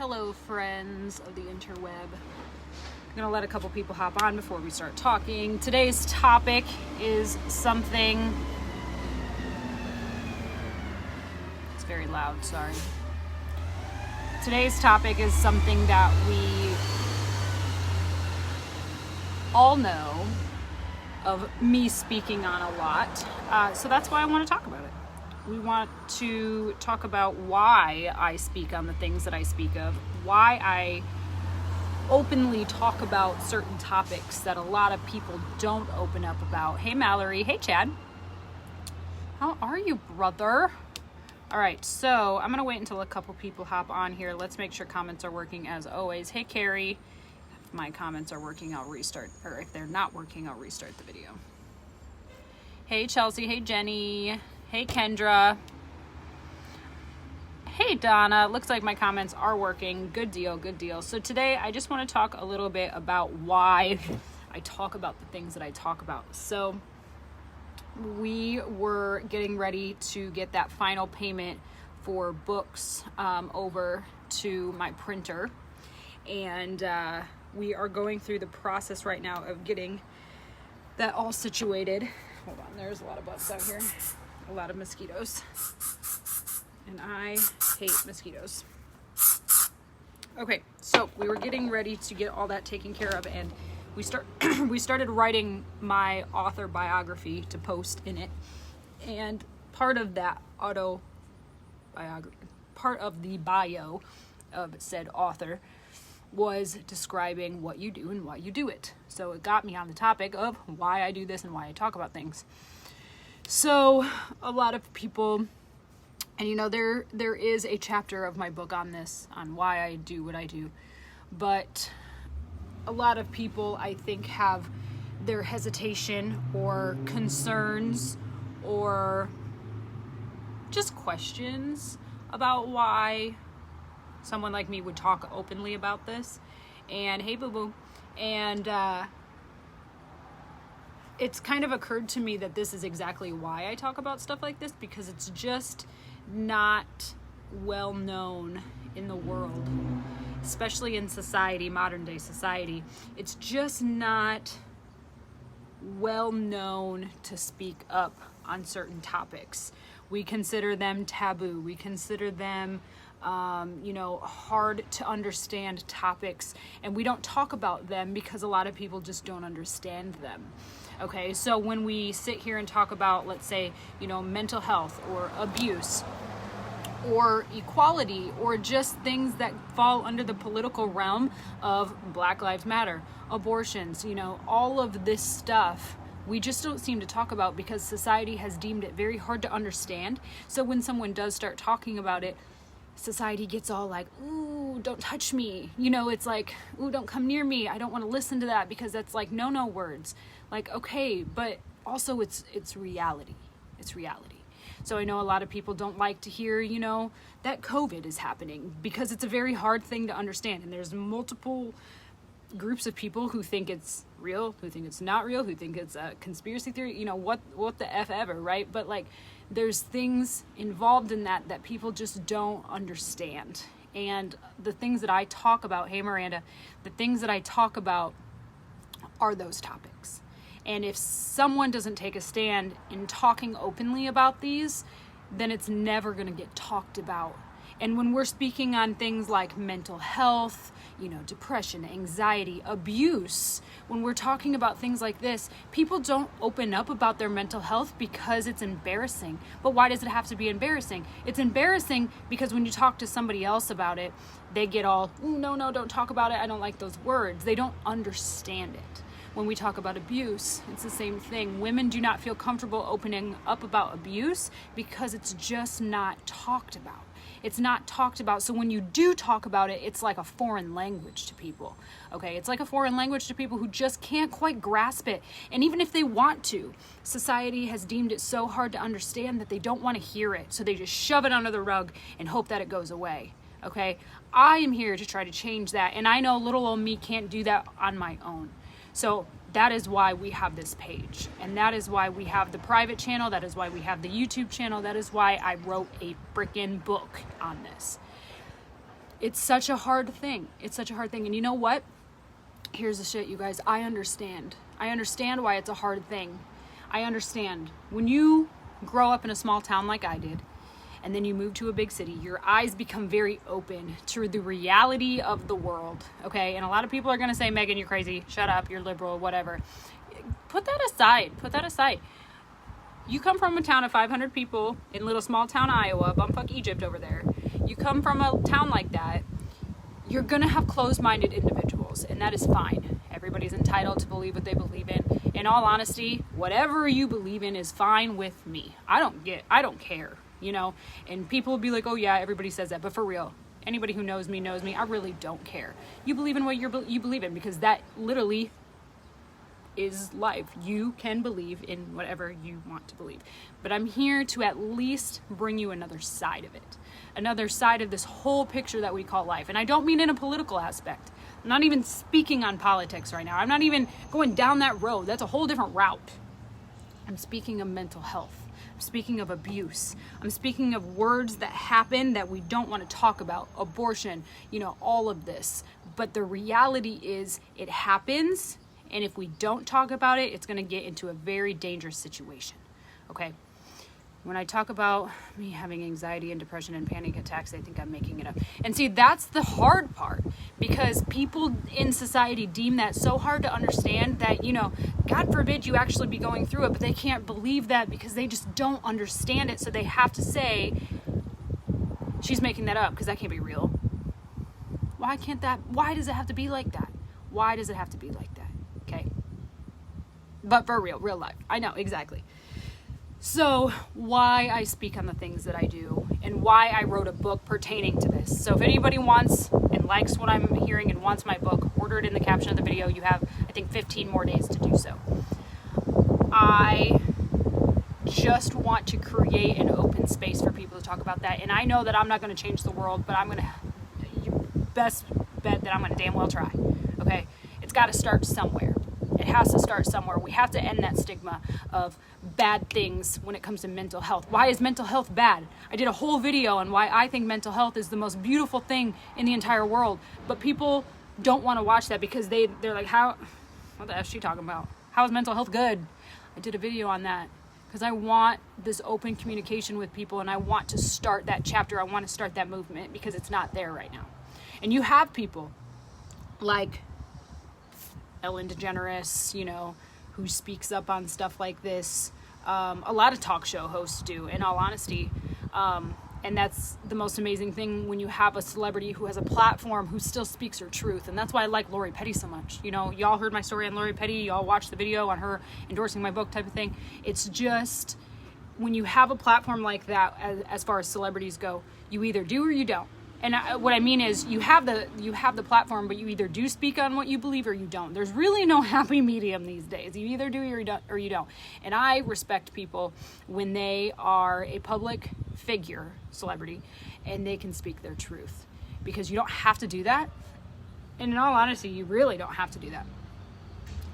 Hello, friends of the interweb. I'm gonna let a couple people hop on before we start talking. Today's topic is something... It's very loud, sorry. Today's topic is something that we all know of me speaking on a lot. So that's why I want to talk about it. We want to talk about why I speak on the things that I speak of, why I openly talk about certain topics that a lot of people don't open up about. Hey, Mallory. Hey, Chad. How are you, brother? All right, so I'm going to wait until a couple people hop on here. Let's make sure comments are working as always. Hey, Carrie. If my comments are working, I'll restart. Or if they're not working, I'll restart the video. Hey, Chelsea. Hey, Jenny. Hey, Kendra. Hey, Donna. Looks like my comments are working. Good deal, good deal. So today I just want to talk a little bit about why I talk about the things that I talk about. So we were getting ready to get that final payment for books over to my printer. And we are going through the process right now of getting that all situated. Hold on, there's a lot of bugs out here. A lot of mosquitoes, and I hate mosquitoes. Okay, so we were getting ready to get all that taken care of, and we started writing my author biography to post in it, and part of that part of the bio of said author was describing what you do and why you do it. So it got me on the topic of why I do this and why I talk about things. So a lot of people, and you know, there is a chapter of my book on this, on why I do what I do, but a lot of people, I think, have their hesitation or concerns or just questions about why someone like me would talk openly about this. And hey, boo-boo. And it's kind of occurred to me that this is exactly why I talk about stuff like this, because it's just not well known in the world, especially in society, modern day society. It's just not well known to speak up on certain topics. We consider them taboo. We consider them hard to understand topics, and we don't talk about them because a lot of people just don't understand them. Okay, so when we sit here and talk about, let's say, mental health or abuse or equality or just things that fall under the political realm of Black Lives Matter, abortions, all of this stuff, we just don't seem to talk about because society has deemed it very hard to understand. So when someone does start talking about it, society gets all like, ooh, don't touch me. It's like, ooh, don't come near me. I don't want to listen to that because that's like no words. Like, okay, but also it's reality. It's reality. So I know a lot of people don't like to hear, that COVID is happening because it's a very hard thing to understand. And there's multiple groups of people who think it's real, who think it's not real, who think it's a conspiracy theory, what the F ever, right? But like, there's things involved in that people just don't understand. And the things that I talk about, hey Miranda, the things that I talk about are those topics. And if someone doesn't take a stand in talking openly about these, then it's never going to get talked about. And when we're speaking on things like mental health, depression, anxiety, abuse, when we're talking about things like this, people don't open up about their mental health because it's embarrassing. But why does it have to be embarrassing? It's embarrassing because when you talk to somebody else about it, they get all, ooh, no, don't talk about it. I don't like those words. They don't understand it. When we talk about abuse, it's the same thing. Women do not feel comfortable opening up about abuse because it's just not talked about. It's not talked about. So when you do talk about it, it's like a foreign language to people. Okay, it's like a foreign language to people who just can't quite grasp it. And even if they want to, society has deemed it so hard to understand that they don't want to hear it. So they just shove it under the rug and hope that it goes away. Okay, I am here to try to change that. And I know little old me can't do that on my own. So that is why we have this page, and that is why we have the private channel. That is why we have the YouTube channel. That is why I wrote a freaking book on this. It's such a hard thing. It's such a hard thing. And you know what? Here's the shit, you guys. I understand. I understand why it's a hard thing. I understand. When you grow up in a small town like I did, and then you move to a big city, your eyes become very open to the reality of the world, okay? And a lot of people are going to say, Megan, you're crazy. Shut up. You're liberal, whatever. Put that aside. Put that aside. You come from a town of 500 people in little small town Iowa, bumfuck Egypt over there. You come from a town like that, you're going to have closed-minded individuals, and that is fine. Everybody's entitled to believe what they believe in. In all honesty, whatever you believe in is fine with me. I don't care, you know? And people will be like, oh yeah, everybody says that, but for real, anybody who knows me, I really don't care. You believe in what you believe in, because that literally is life. You can believe in whatever you want to believe. But I'm here to at least bring you another side of it. Another side of this whole picture that we call life. And I don't mean in a political aspect. I'm not even speaking on politics right now. I'm not even going down that road. That's a whole different route. I'm speaking of mental health. I'm speaking of abuse. I'm speaking of words that happen that we don't want to talk about. Abortion, you know, all of this. But the reality is it happens. And if we don't talk about it, it's going to get into a very dangerous situation. Okay? When I talk about me having anxiety and depression and panic attacks, I think I'm making it up. And see, that's the hard part, because people in society deem that so hard to understand that, you know, God forbid you actually be going through it, but they can't believe that because they just don't understand it. So they have to say, she's making that up because that can't be real. Why does it have to be like that? Why does it have to be like that? Okay? But for real life. I know, exactly. So why I speak on the things that I do and why I wrote a book pertaining to this. So if anybody wants and likes what I'm hearing and wants my book, order it in the caption of the video. You have, I think, 15 more days to do so. I just want to create an open space for people to talk about that. And I know that I'm not going to change the world, but you best bet that I'm going to damn well try. Okay? It's got to start somewhere. It has to start somewhere. We have to end that stigma of bad things when it comes to mental health. Why is mental health bad? I did a whole video on why I think mental health is the most beautiful thing in the entire world. But people don't want to watch that because they're like, what the F is she talking about? How is mental health good? I did a video on that because I want this open communication with people, and I want to start that chapter. I want to start that movement because it's not there right now. And you have people like Ellen DeGeneres, you know, who speaks up on stuff like this. A lot of talk show hosts do, in all honesty. And that's the most amazing thing when you have a celebrity who has a platform who still speaks her truth. And that's why I like Lori Petty so much. You know, y'all heard my story on Lori Petty. Y'all watched the video on her endorsing my book type of thing. It's just, when you have a platform like that, as far as celebrities go, you either do or you don't. And what I mean is you have the platform, but you either do speak on what you believe or you don't. There's really no happy medium these days. You either do or you don't. And I respect people when they are a public figure, celebrity, and they can speak their truth. Because you don't have to do that. And in all honesty, you really don't have to do that.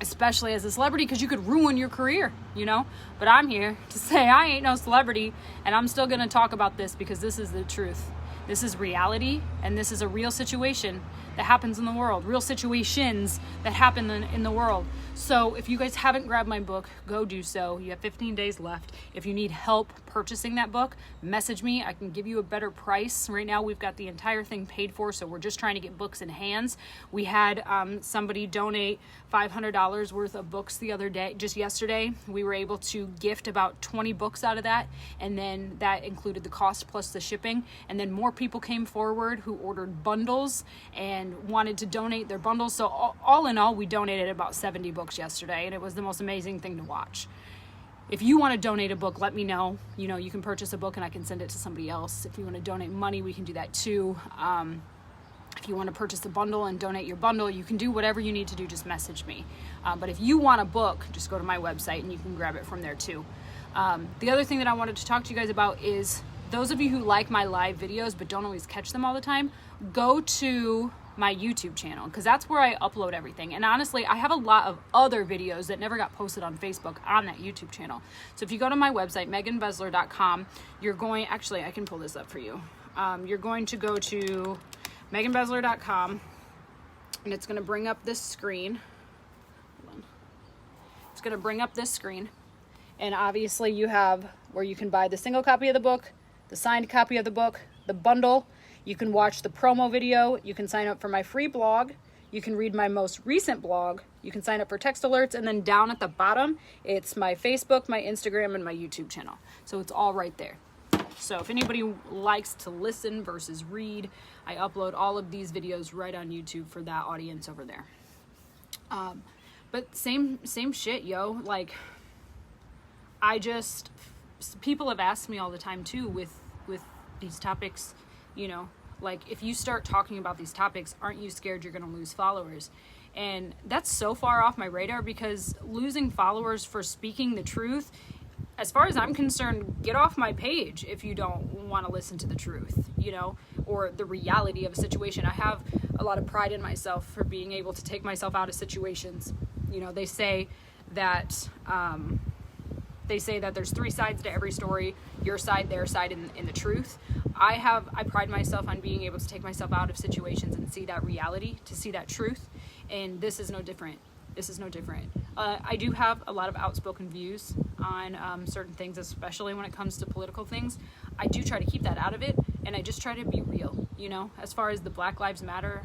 Especially as a celebrity, because you could ruin your career, you know? But I'm here to say I ain't no celebrity, and I'm still going to talk about this because this is the truth. This is reality, and this is a real situation that happens in the world. Real situations that happen in the world. So if you guys haven't grabbed my book, go do so. You have 15 days left. If you need help purchasing that book, message me. I can give you a better price. Right now, we've got the entire thing paid for, so we're just trying to get books in hands. We had somebody donate $500 worth of books the other day, just yesterday. We were able to gift about 20 books out of that, and then that included the cost plus the shipping. And then more people came forward who ordered bundles and wanted to donate their bundles. So all in all, we donated about 70 books yesterday, and it was the most amazing thing to watch. If you want to donate a book, let me know. You know, you can purchase a book and I can send it to somebody else. If you want to donate money, we can do that too. If you want to purchase a bundle and donate your bundle, you can do whatever you need to do. Just message me. But if you want a book, just go to my website and you can grab it from there too. The other thing that I wanted to talk to you guys about is those of you who like my live videos but don't always catch them all the time, go to my YouTube channel, because that's where I upload everything. And honestly, I have a lot of other videos that never got posted on Facebook on that YouTube channel. So if you go to my website, meganbesler.com, you're going, actually, I can pull this up for you. You're going to go to meganbesler.com, and it's going to bring up this screen. Hold on. It's going to bring up this screen, and obviously you have where you can buy the single copy of the book, the signed copy of the book, the bundle. You can watch the promo video. You can sign up for my free blog. You can read my most recent blog. You can sign up for text alerts. And then down at the bottom, it's my Facebook, my Instagram, and my YouTube channel. So it's all right there. So if anybody likes to listen versus read, I upload all of these videos right on YouTube for that audience over there. But same shit, yo. Like, people have asked me all the time too with these topics, you know, like, if you start talking about these topics, aren't you scared you're going to lose followers? And that's so far off my radar, because losing followers for speaking the truth, as far as I'm concerned, get off my page if you don't want to listen to the truth, you know, or the reality of a situation. I have a lot of pride in myself for being able to take myself out of situations. You know, they say that there's three sides to every story: your side, their side, and the truth. I pride myself on being able to take myself out of situations and see that reality, to see that truth, and this is no different. I do have a lot of outspoken views on certain things, especially when it comes to political things. I do try to keep that out of it, and I just try to be real, you know. As far as the Black Lives Matter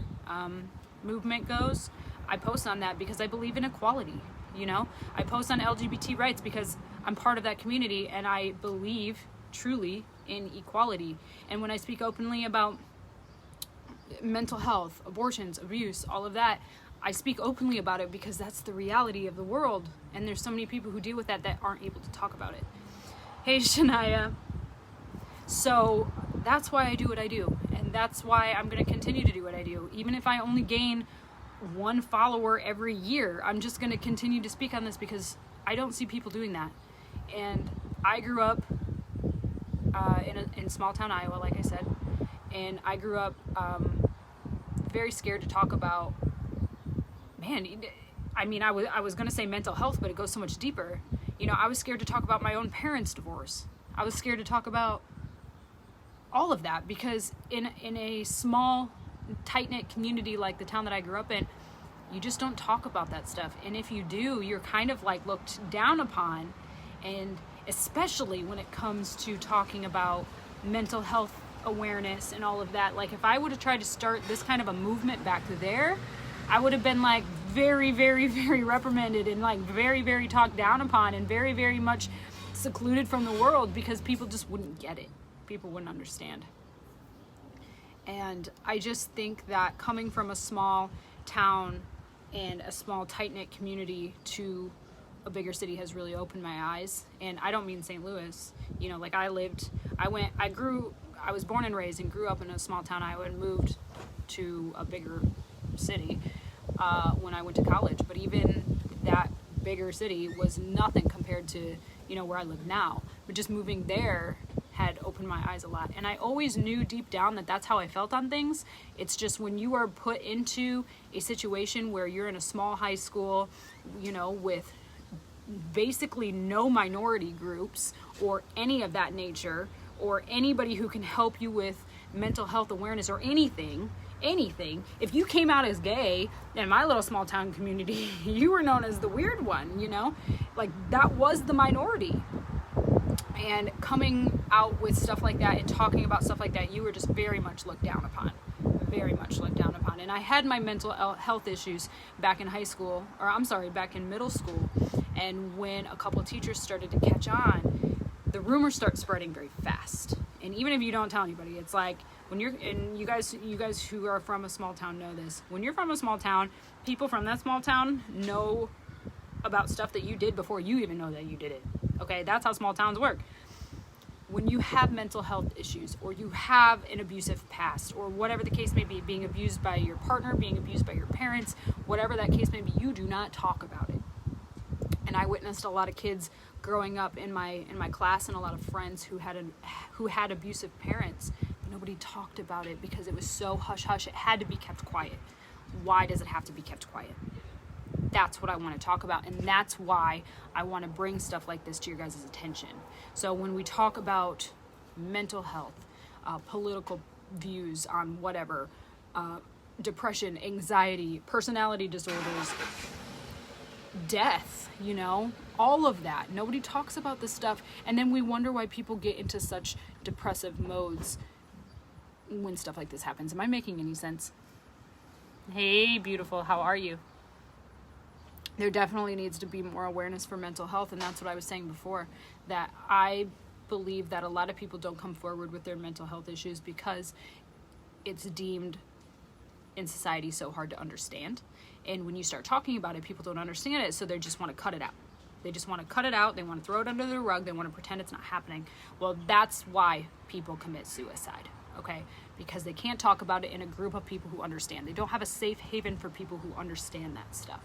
movement goes, I post on that because I believe in equality, you know. I post on LGBT rights because I'm part of that community, and I believe truly in equality. And when I speak openly about mental health, abortions, abuse, all of that, I speak openly about it because that's the reality of the world, and there's so many people who deal with that aren't able to talk about it. Hey, Shania. So that's why I do what I do, and that's why I'm going to continue to do what I do. Even if I only gain one follower every year, I'm just going to continue to speak on this because I don't see people doing that. And I grew up in small town Iowa, like I said, and I grew up very scared to talk about, I was going to say mental health, but it goes so much deeper. You know, I was scared to talk about my own parents' divorce. I was scared to talk about all of that because in a small, tight-knit community like the town that I grew up in, you just don't talk about that stuff. And if you do, you're kind of like looked down upon, and especially when it comes to talking about mental health awareness and all of that. Like, if I would have tried to start this kind of a movement back there, I would have been like very, very, very reprimanded and like very, very talked down upon and very, very much secluded from the world because people just wouldn't get it. People wouldn't understand. And I just think that coming from a small town and a small tight-knit community to a bigger city has really opened my eyes. And I don't mean St. Louis. You know, like I was born and raised and grew up in a small town Iowa and moved to a bigger city when I went to college. But even that bigger city was nothing compared to, you know, where I live now. But just moving there had opened my eyes a lot. And I always knew deep down that that's how I felt on things. It's just when you are put into a situation where you're in a small high school, you know, with basically no minority groups or any of that nature, or anybody who can help you with mental health awareness or anything. If you came out as gay in my little small town community, you were known as the weird one, you know? Like, that was the minority. And coming out with stuff like that and talking about stuff like that, you were just very much looked down upon. And I had my mental health issues back in back in middle school. And when a couple of teachers started to catch on, the rumors start spreading very fast. And even if you don't tell anybody, it's like, when you're, and you guys who are from a small town know this, when you're from a small town, people from that small town know about stuff that you did before you even know that you did it. Okay, that's how small towns work. When you have mental health issues, or you have an abusive past, or whatever the case may be, being abused by your partner, being abused by your parents, whatever that case may be, you do not talk about it. And I witnessed a lot of kids growing up in my class, and a lot of friends who had abusive parents, but nobody talked about it because it was so hush-hush. It had to be kept quiet. Why does it have to be kept quiet? That's what I want to talk about, and that's why I want to bring stuff like this to your guys' attention. So when we talk about mental health, political views on whatever, depression, anxiety, personality disorders, death, all of that. Nobody talks about this stuff, and then we wonder why people get into such depressive modes when stuff like this happens. Am I making any sense? Hey, beautiful, how are you? There definitely needs to be more awareness for mental health, and that's what I was saying before, that I believe that a lot of people don't come forward with their mental health issues because it's deemed in society so hard to understand. And when you start talking about it, people don't understand it, so they just want to cut it out. They just want to cut it out. They want to throw it under the rug. They want to pretend it's not happening. Well, that's why people commit suicide, okay? Because they can't talk about it in a group of people who understand. They don't have a safe haven for people who understand that stuff.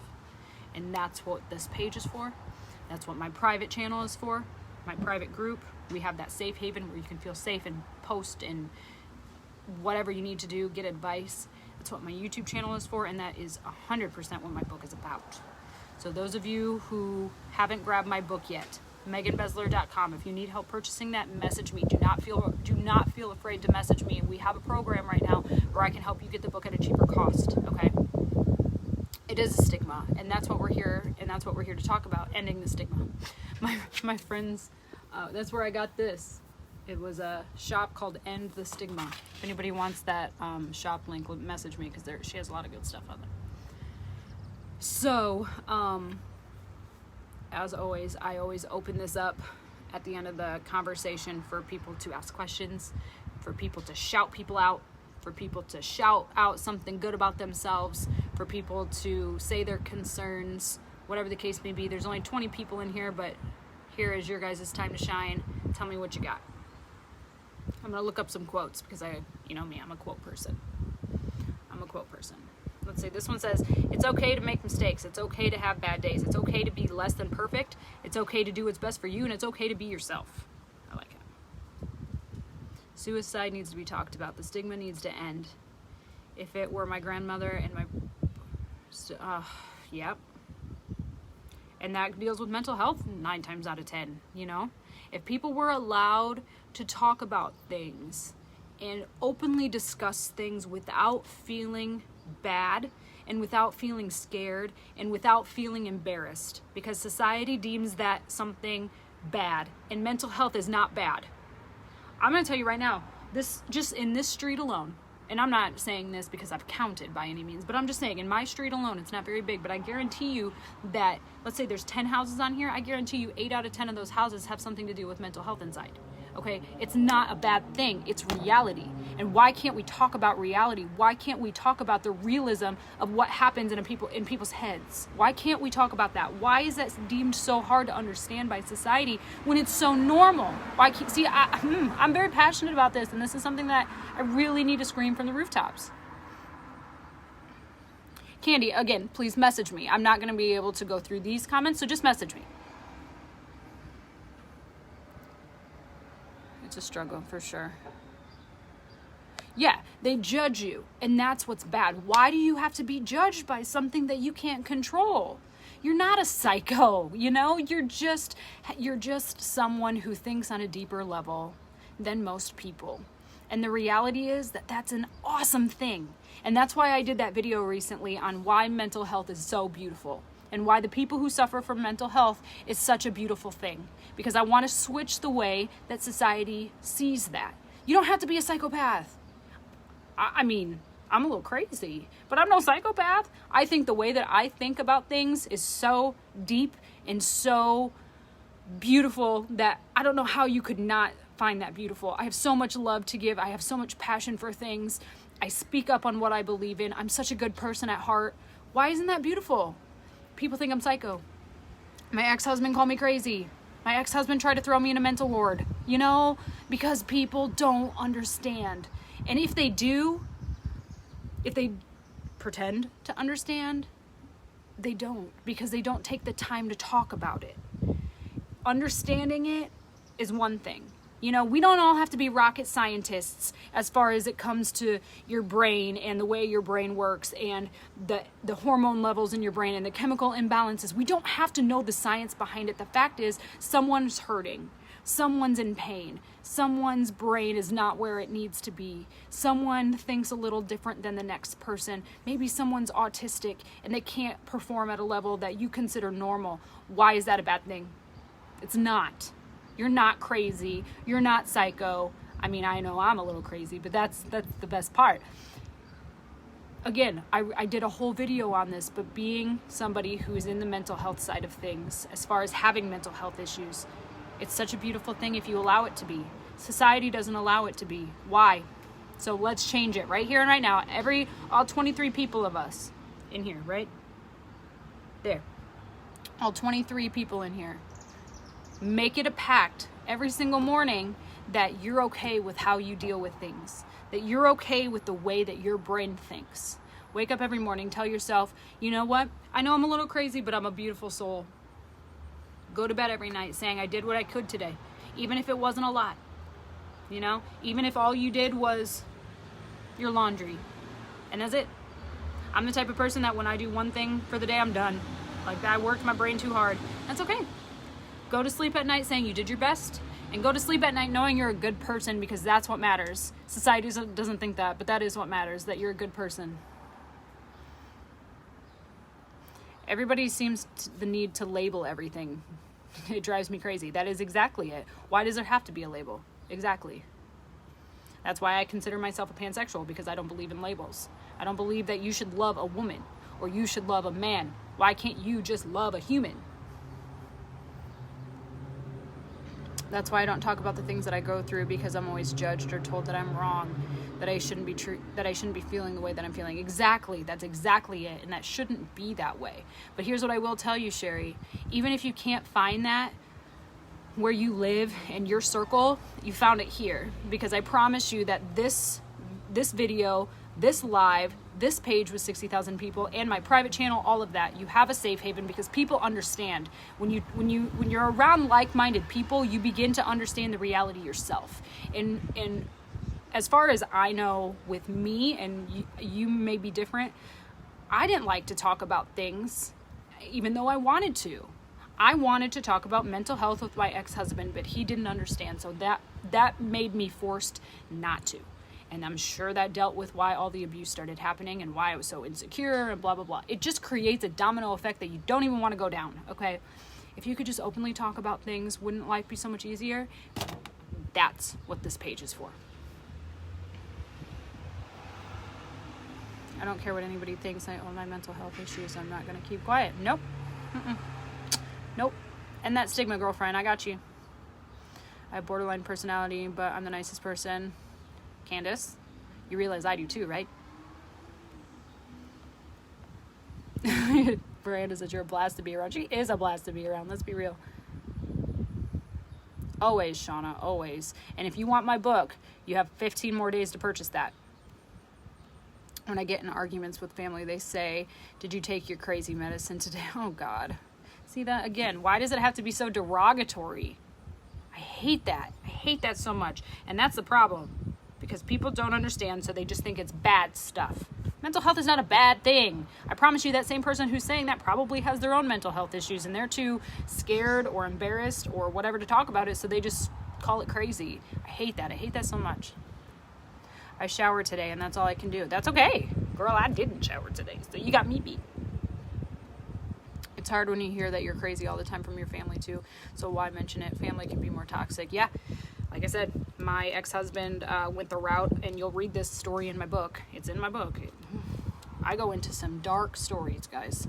And that's what this page is for. That's what my private channel is for, my private group. We have that safe haven where you can feel safe and post and whatever you need to do, get advice. That's what my YouTube channel is for, and that is 100% what my book is about. So those of you who haven't grabbed my book yet, meganbesler.com. If you need help purchasing that, message me. Do not feel afraid to message me. We have a program right now where I can help you get the book at a cheaper cost, okay? It is a stigma, and that's what we're here, to talk about, ending the stigma. My friends, that's where I got this. It was a shop called End the Stigma. If anybody wants that shop link, message me, because she has a lot of good stuff on there. So, as always, I always open this up at the end of the conversation for people to ask questions, for people to shout people out, for people to shout out something good about themselves, for people to say their concerns, whatever the case may be. There's only 20 people in here, but here is your guys' time to shine. Tell me what you got. I'm going to look up some quotes because I'm a quote person. Let's see, this one says, it's okay to make mistakes. It's okay to have bad days. It's okay to be less than perfect. It's okay to do what's best for you, and it's okay to be yourself. I like it. Suicide needs to be talked about. The stigma needs to end. If it were my grandmother and yep. And that deals with mental health 9 times out of 10, If people were allowed to talk about things and openly discuss things without feeling bad and without feeling scared and without feeling embarrassed, because society deems that something bad, and mental health is not bad. I'm going to tell you right now, this just in this street alone, and I'm not saying this because I've counted by any means, but I'm just saying in my street alone, it's not very big, but I guarantee you that, let's say there's 10 houses on here, I guarantee you 8 out of 10 of those houses have something to do with mental health inside. Okay, it's not a bad thing, it's reality. And why can't we talk about reality? Why can't we talk about the realism of what happens in people's heads? Why can't we talk about that? Why is that deemed so hard to understand by society when it's so normal? I'm very passionate about this, and this is something that I really need to scream from the rooftops. Candy, again, please message me. I'm not going to be able to go through these comments, so just message me. It's a struggle for sure. Yeah, they judge you, and that's what's bad. Why do you have to be judged by something that you can't control? You're not a psycho, You're just someone who thinks on a deeper level than most people. And the reality is that that's an awesome thing. And that's why I did that video recently on why mental health is so beautiful, and why the people who suffer from mental health is such a beautiful thing. Because I want to switch the way that society sees that. You don't have to be a psychopath. I mean, I'm a little crazy, but I'm no psychopath. I think the way that I think about things is so deep and so beautiful that I don't know how you could not find that beautiful. I have so much love to give. I have so much passion for things. I speak up on what I believe in. I'm such a good person at heart. Why isn't that beautiful? People think I'm psycho. My ex-husband called me crazy. My ex-husband tried to throw me in a mental ward, because people don't understand. And if they do, if they pretend to understand, they don't, because they don't take the time to talk about it. Understanding it is one thing. We don't all have to be rocket scientists as far as it comes to your brain and the way your brain works and the hormone levels in your brain and the chemical imbalances. We don't have to know the science behind it. The fact is, someone's hurting. Someone's in pain. Someone's brain is not where it needs to be. Someone thinks a little different than the next person. Maybe someone's autistic and they can't perform at a level that you consider normal. Why is that a bad thing? It's not. You're not crazy. You're not psycho. I mean, I know I'm a little crazy, but that's the best part. Again, I did a whole video on this, but being somebody who is in the mental health side of things, as far as having mental health issues, it's such a beautiful thing if you allow it to be. Society doesn't allow it to be. Why? So let's change it right here and right now. All 23 people of us in here, right? There. All 23 people in here. Make it a pact every single morning that you're okay with how you deal with things. That you're okay with the way that your brain thinks. Wake up every morning, tell yourself, you know what? I know I'm a little crazy, but I'm a beautiful soul. Go to bed every night saying I did what I could today, even if it wasn't a lot. You know, even if all you did was your laundry, and that's it. I'm the type of person that when I do one thing for the day, I'm done. Like, I worked my brain too hard. That's okay. Go to sleep at night saying you did your best, and go to sleep at night knowing you're a good person, because that's what matters. Society doesn't think that, but that is what matters, that you're a good person. Everybody seems the need to label everything. It drives me crazy. That is exactly it. Why does there have to be a label? Exactly. That's why I consider myself a pansexual, because I don't believe in labels. I don't believe that you should love a woman or you should love a man. Why can't you just love a human? That's why I don't talk about the things that I go through, because I'm always judged or told that I'm wrong, that I shouldn't be true, that I shouldn't be feeling the way that I'm feeling. Exactly. That's exactly it. And that shouldn't be that way. But here's what I will tell you, Sherry. Even if you can't find that where you live in your circle, you found it here, because I promise you that this video, this live, this page with 60,000 people, and my private channel, all of that, you have a safe haven, because people understand. When you're around like-minded people, you begin to understand the reality yourself. And as far as I know, with me, and you may be different, I didn't like to talk about things, even though I wanted to. I wanted to talk about mental health with my ex-husband, but he didn't understand, so that made me forced not to. And I'm sure that dealt with why all the abuse started happening and why I was so insecure and blah, blah, blah. It just creates a domino effect that you don't even want to go down, okay? If you could just openly talk about things, wouldn't life be so much easier? That's what this page is for. I don't care what anybody thinks. I own my mental health issues. I'm not going to keep quiet. Nope. Nope. And that stigma, girlfriend, I got you. I have borderline personality, but I'm the nicest person. Candace, you realize I do too, right? Miranda says you're a blast to be around. She is a blast to be around. Let's be real. Always, Shauna, always. And if you want my book, you have 15 more days to purchase that. When I get in arguments with family, they say, did you take your crazy medicine today? Oh, God. See that? Again, why does it have to be so derogatory? I hate that. I hate that so much. And that's the problem. Because people don't understand, so they just think it's bad stuff. Mental health is not a bad thing. I promise you that same person who's saying that probably has their own mental health issues, and they're too scared or embarrassed or whatever to talk about it, so they just call it crazy. I hate that. I hate that so much. I showered today, and that's all I can do. That's okay. Girl, I didn't shower today, so you got me beat. It's hard when you hear that you're crazy all the time from your family, too, so why mention it? Family can be more toxic. Yeah. Like I said, my ex-husband went the route, and you'll read this story in my book. It's in my book. I go into some dark stories, guys.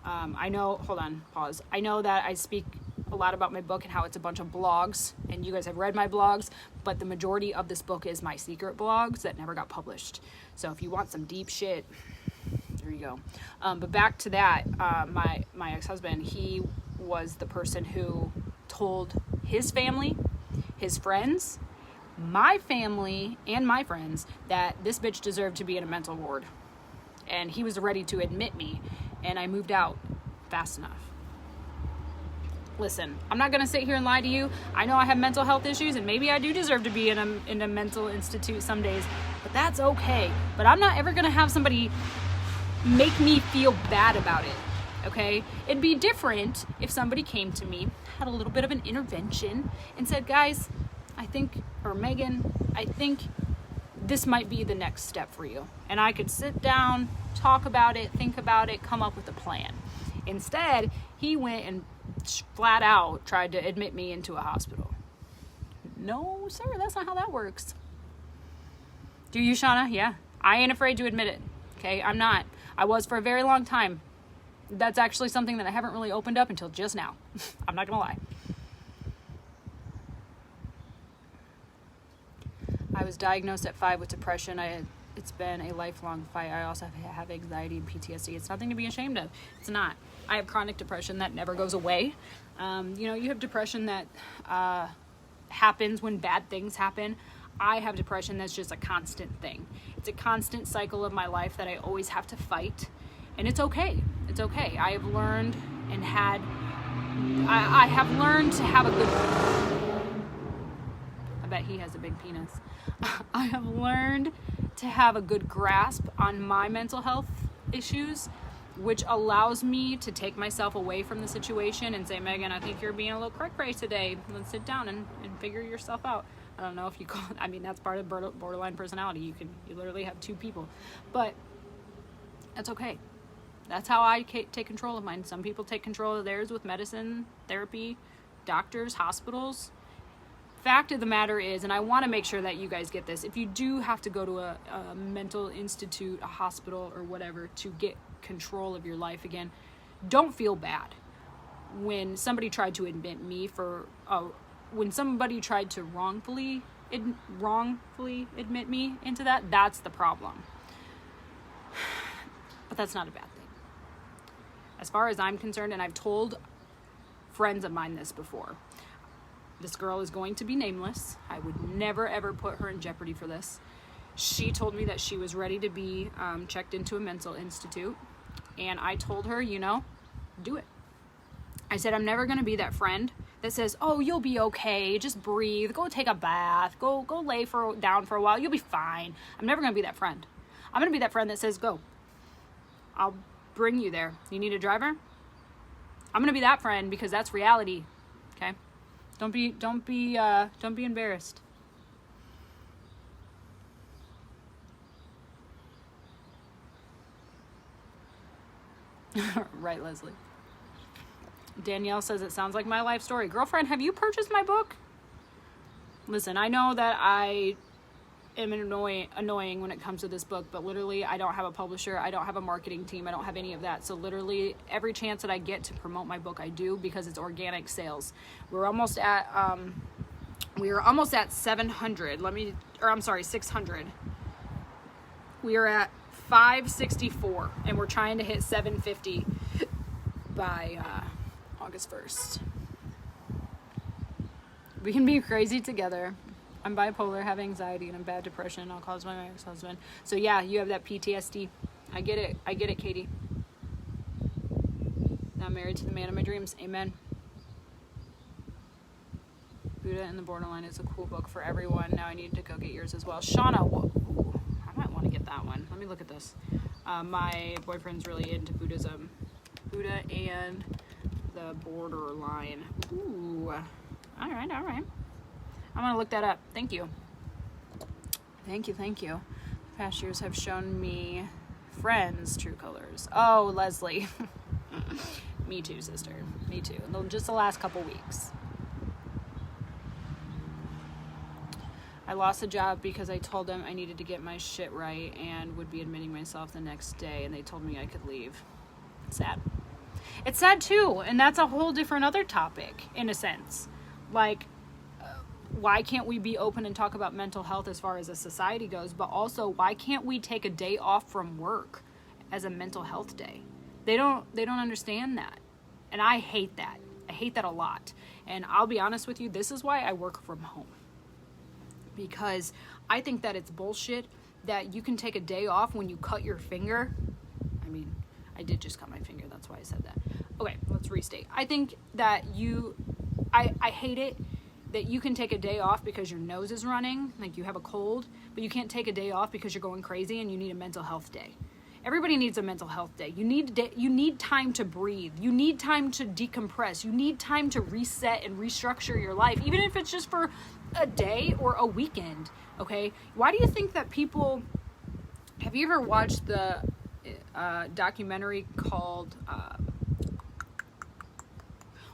I know, hold on, pause. I know that I speak a lot about my book and how it's a bunch of blogs, and you guys have read my blogs, but the majority of this book is my secret blogs that never got published. So if you want some deep shit, there you go. But back to that, my ex-husband, he was the person who told his family, his friends, my family, and my friends that this bitch deserved to be in a mental ward. And he was ready to admit me, and I moved out fast enough. Listen, I'm not going to sit here and lie to you. I know I have mental health issues, and maybe I do deserve to be in a mental institute some days, but that's okay. But I'm not ever going to have somebody make me feel bad about it. okay? It'd be different if somebody came to me, had a little bit of an intervention, and said, guys, I think, or Megan, I think this might be the next step for you. And I could sit down, talk about it, think about it, come up with a plan. Instead, he went and flat out tried to admit me into a hospital. No, sir, that's not how that works. Do you, Shauna? Yeah. I ain't afraid to admit it. Okay, I'm not. I was for a very long time. That's actually something that I haven't really opened up until just now. I'm not gonna lie. I was diagnosed at 5 with depression. It's been a lifelong fight. I also have anxiety and PTSD. It's nothing to be ashamed of. It's not. I have chronic depression that never goes away. You have depression that happens when bad things happen. I have depression that's just a constant thing. It's a constant cycle of my life that I always have to fight. And it's okay. It's okay. I have learned and I have learned to have a good... I bet he has a big penis. I have learned to have a good grasp on my mental health issues, which allows me to take myself away from the situation and say, Megan, I think you're being a little cray-cray today. Let's sit down and figure yourself out. I don't know if you call it, I mean, that's part of borderline personality. You literally have two people, but that's okay. That's how I take control of mine. Some people take control of theirs with medicine, therapy, doctors, hospitals. Fact of the matter is, and I want to make sure that you guys get this, if you do have to go to a mental institute, a hospital, or whatever to get control of your life again, don't feel bad. When somebody tried to admit me when somebody tried to wrongfully admit me into that, that's the problem. But that's not a bad thing. As far as I'm concerned, and I've told friends of mine this before, this girl is going to be nameless. I would never ever put her in jeopardy for this. She told me that she was ready to be checked into a mental institute, and I told her, do it. I said, I'm never going to be that friend that says, oh, you'll be okay, just breathe, go take a bath, go lay down for a while, you'll be fine. I'm never going to be that friend. I'm going to be that friend that says, go. I'll bring you there. You need a driver? I'm going to be that friend because that's reality. Okay? Don't be embarrassed. Right, Leslie. Danielle says, it sounds like my life story. Girlfriend, have you purchased my book? Listen, I know that I am annoying when it comes to this book, but literally I don't have a publisher. I don't have a marketing team. I don't have any of that. So literally every chance that I get to promote my book, I do, because it's organic sales. We're almost at 700. 600. We are at 564 and we're trying to hit 750 by August 1st. We can be crazy together. I'm bipolar, have anxiety, and I'm bad depression. I'll cause my ex-husband. So yeah, you have that PTSD. I get it, Katie. Now married to the man of my dreams. Amen. Buddha and the Borderline is a cool book for everyone. Now I need to go get yours as well. Shauna, ooh, I might want to get that one. Let me look at this. My boyfriend's really into Buddhism. Buddha and the Borderline. Ooh. All right. I'm going to look that up. Thank you. Past years have shown me friends' true colors. Oh, Leslie. Me too, sister. Me too. Just the last couple weeks. I lost a job because I told them I needed to get my shit right and would be admitting myself the next day, and they told me I could leave. It's sad. It's sad too, and that's a whole different other topic, in a sense. Like, why can't we be open and talk about mental health as far as a society goes, but also why can't we take a day off from work as a mental health day? They don't understand that. And I hate that. I hate that a lot. And I'll be honest with you, this is why I work from home. Because I think that it's bullshit that you can take a day off when you cut your finger. I mean, I did just cut my finger, that's why I said that. Okay, let's restate. I think that I hate it that you can take a day off because your nose is running, like you have a cold, but you can't take a day off because you're going crazy and you need a mental health day. Everybody needs a mental health day. You need time to breathe. You need time to decompress. You need time to reset and restructure your life, even if it's just for a day or a weekend, okay? Why do you think that people... Have you ever watched the documentary called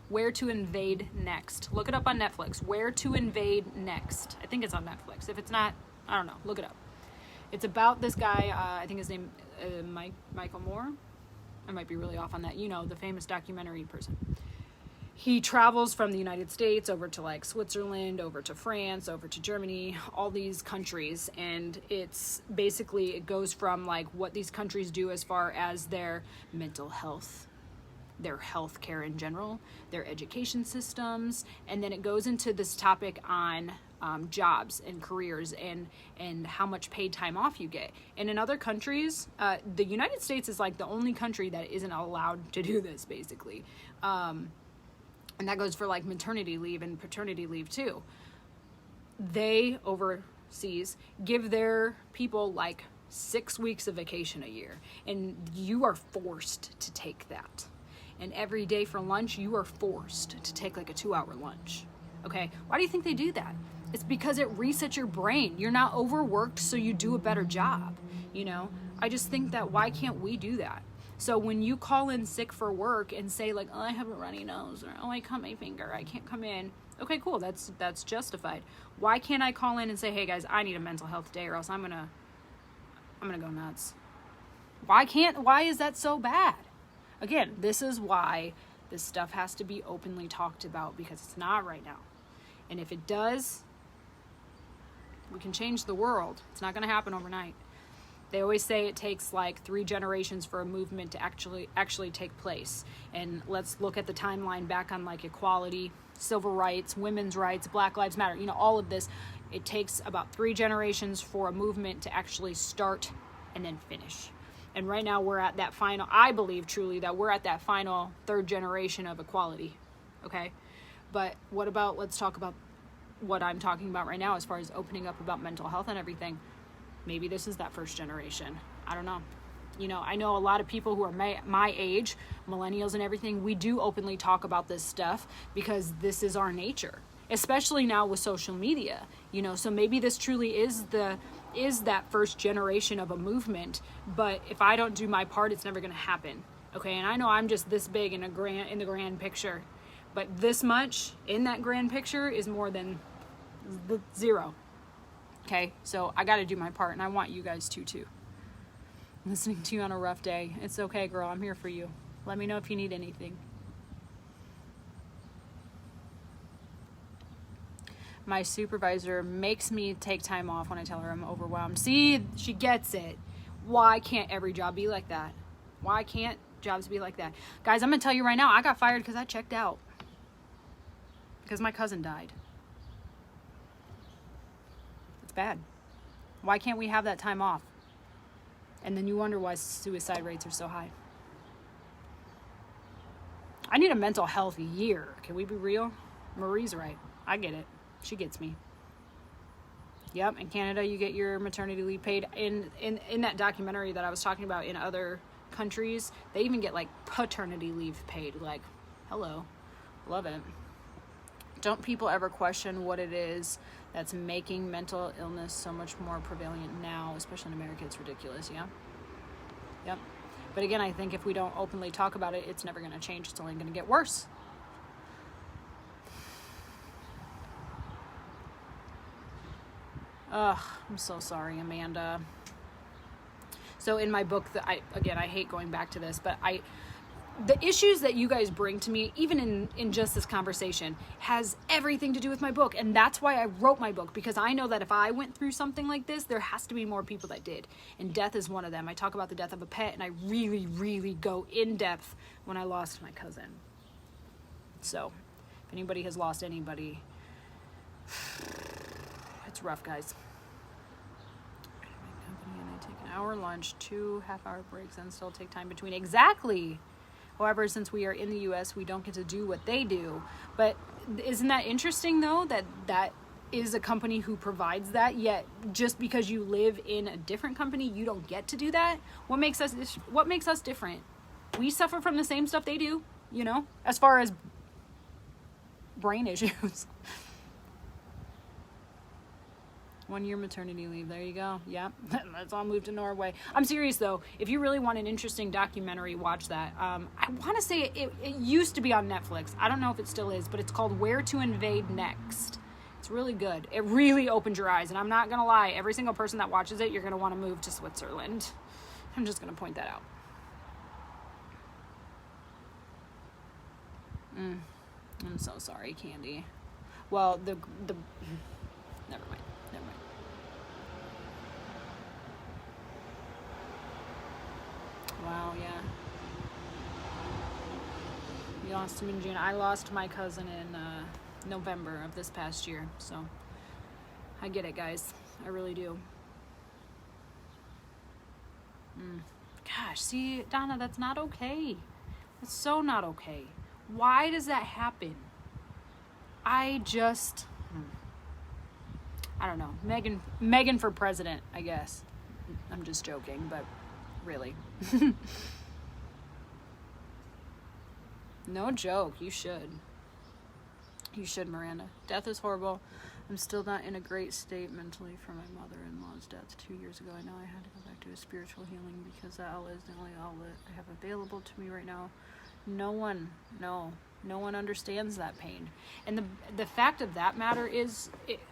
Where to Invade Next? Look it up on Netflix. Where to Invade Next. I think it's on Netflix. If it's not, I don't know. Look it up. It's about this guy, I think his name Michael Moore. I might be really off on that. You know, the famous documentary person. He travels from the United States over to like Switzerland, over to France, over to Germany, all these countries. And it's basically, it goes from like what these countries do as far as their mental health, their health care in general, their education systems. And then it goes into this topic on jobs and careers and how much paid time off you get. And in other countries, the United States is like the only country that isn't allowed to do this, basically. And that goes for like maternity leave and paternity leave too. They overseas give their people like 6 weeks of vacation a year, and you are forced to take that. And every day for lunch, you are forced to take like a 2-hour lunch. Okay, why do you think they do that? It's because it resets your brain. You're not overworked, so you do a better job. You know, I just think that why can't we do that? So when you call in sick for work and say like, oh, I have a runny nose, or oh, I cut my finger, I can't come in. Okay, cool, that's justified. Why can't I call in and say, hey guys, I need a mental health day, or else I'm gonna go nuts? Why is that so bad? Again, this is why this stuff has to be openly talked about, because it's not right now. And if it does, we can change the world. It's not gonna happen overnight. They always say it takes like 3 generations for a movement to actually take place. And let's look at the timeline back on like equality, civil rights, women's rights, Black Lives Matter, you know, all of this. It takes about 3 generations for a movement to actually start and then finish. And right now we're at that final, I believe truly that we're at that final 3rd generation of equality. Okay? But what about, let's talk about what I'm talking about right now as far as opening up about mental health and everything. Maybe this is that 1st generation. I don't know. You know, I know a lot of people who are my age, millennials and everything, we do openly talk about this stuff because this is our nature, especially now with social media, you know, so maybe this truly is that 1st generation of a movement, but if I don't do my part, it's never going to happen. Okay. And I know I'm just this big in the grand picture, but this much in that grand picture is more than the 0. Okay, so I got to do my part, and I want you guys to too. Listening to you on a rough day. It's okay, girl. I'm here for you. Let me know if you need anything. My supervisor makes me take time off when I tell her I'm overwhelmed. See, she gets it. Why can't every job be like that? Why can't jobs be like that? Guys, I'm going to tell you right now, I got fired because I checked out. Because my cousin died. Bad. Why can't we have that time off? And then you wonder why suicide rates are so high. I need a mental health year. Can we be real? Marie's right. I get it. She gets me. Yep, in Canada you get your maternity leave paid. In that documentary that I was talking about, in other countries, they even get like paternity leave paid. Like, hello. Love it. Don't people ever question what it is that's making mental illness so much more prevalent now, especially in America? It's ridiculous, yeah? Yep. But again, I think if we don't openly talk about it, it's never going to change. It's only going to get worse. Ugh, I'm so sorry, Amanda. So in my book, I hate going back to this, but the issues that you guys bring to me, even in just this conversation, has everything to do with my book. And that's why I wrote my book, because I know that if I went through something like this, there has to be more people that did. And death is one of them. I talk about the death of a pet, and I really, really go in depth when I lost my cousin. So, if anybody has lost anybody, it's rough, guys. My company and I take an hour lunch, 2 half-hour breaks, and still take time between. Exactly. However, since we are in the U.S., we don't get to do what they do. But isn't that interesting, though, that is a company who provides that, yet just because you live in a different company, you don't get to do that. What makes us different? We suffer from the same stuff they do, as far as brain issues. 1 year maternity leave. There you go. Yeah, let's all move to Norway. I'm serious though. If you really want an interesting documentary, watch that. I want to say it used to be on Netflix. I don't know if it still is, but it's called Where to Invade Next. It's really good. It really opens your eyes. And I'm not going to lie. Every single person that watches it, you're going to want to move to Switzerland. I'm just going to point that out. I'm so sorry, Candy. Well, the never mind. Wow, yeah. You lost him in June. I lost my cousin in November of this past year. So I get it, guys. I really do. Gosh, see, Donna, that's not okay. That's so not okay. Why does that happen? I don't know. Megan for president, I guess. I'm just joking, but really. No joke. You should. You should, Miranda. Death is horrible. I'm still not in a great state mentally from my mother-in-law's death 2 years ago. I know I had to go back to a spiritual healing because that outlet is the only outlet I have available to me right now. No one understands that pain. And the fact of that matter is,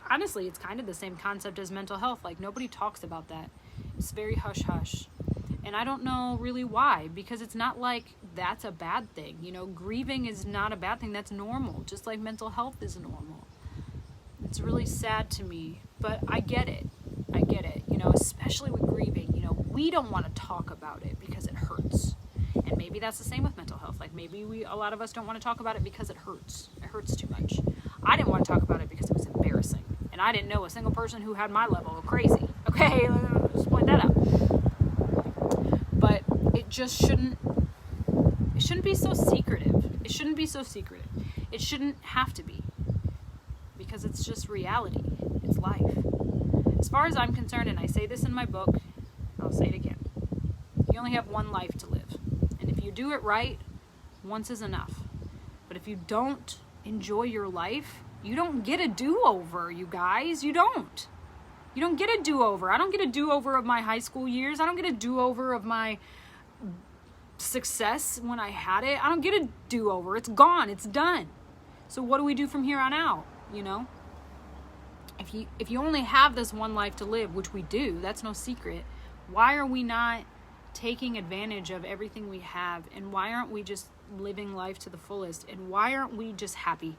honestly, it's kind of the same concept as mental health. Like, nobody talks about that. It's very hush-hush. And I don't know really why, because it's not like that's a bad thing. Grieving is not a bad thing. That's normal, just like mental health is normal. It's really sad to me, but I get it. Especially with grieving, we don't want to talk about it because it hurts. And maybe that's the same with mental health. Like, maybe a lot of us don't want to talk about it because it hurts. It hurts too much. I didn't want to talk about it because it was embarrassing. And I didn't know a single person who had my level of crazy. Okay, let's point that out. But it just shouldn't be so secretive. It shouldn't be so secretive. It shouldn't have to be. Because it's just reality. It's life. As far as I'm concerned, and I say this in my book, I'll say it again. You only have one life to live. And if you do it right, once is enough. But if you don't enjoy your life, you don't get a do-over, you guys. You don't. You don't get a do-over. I don't get a do-over of my high school years. I don't get a do-over of my success when I had it. I don't get a do-over. It's gone. It's done. So what do we do from here on out? If you only have this one life to live, which we do, that's no secret, why are we not taking advantage of everything we have? And why aren't we just living life to the fullest? And why aren't we just happy?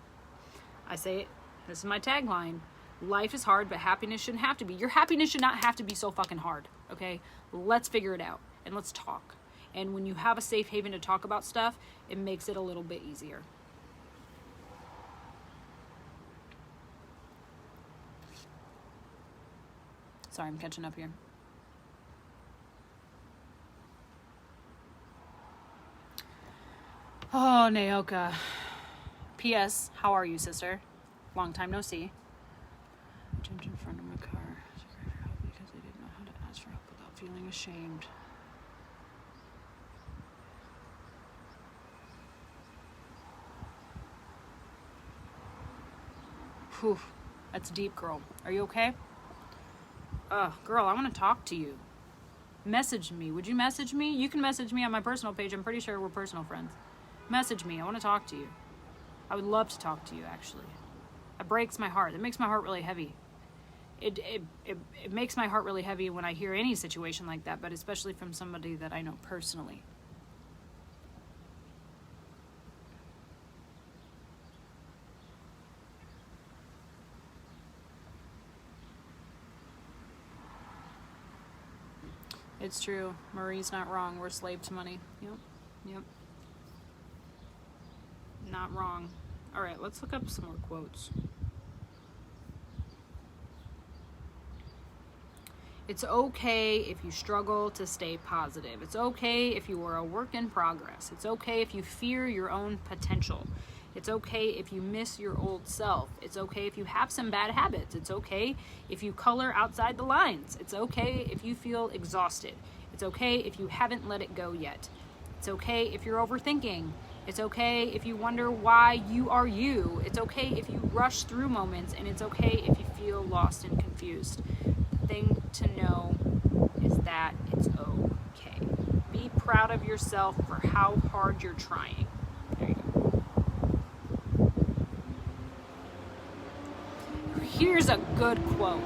I say it, this is my tagline. Life is hard, but happiness shouldn't have to be. Your happiness should not have to be so fucking hard, okay? Let's figure it out, and let's talk. And when you have a safe haven to talk about stuff, it makes it a little bit easier. Sorry, I'm catching up here. Oh, Naoka. P.S. How are you, sister? Long time no see. I jumped in front of my car for help because I didn't know how to ask for help without feeling ashamed. Whew. That's deep, girl. Are you okay? Girl, I want to talk to you. Message me. Would you message me? You can message me on my personal page. I'm pretty sure we're personal friends. Message me. I want to talk to you. I would love to talk to you, actually. It breaks my heart. It makes my heart really heavy. It makes my heart really heavy when I hear any situation like that, but especially from somebody that I know personally. It's true. Marie's not wrong. We're slave to money. Yep. Not wrong. All right, let's look up some more quotes. It's okay if you struggle to stay positive. It's okay if you are a work in progress. It's okay if you fear your own potential. It's okay if you miss your old self. It's okay if you have some bad habits. It's okay if you color outside the lines. It's okay if you feel exhausted. It's okay if you haven't let it go yet. It's okay if you're overthinking. It's okay if you wonder why you are you. It's okay if you rush through moments, and it's okay if you feel lost and confused. The thing to know is that it's okay. Be proud of yourself for how hard you're trying. There you go. Here's a good quote.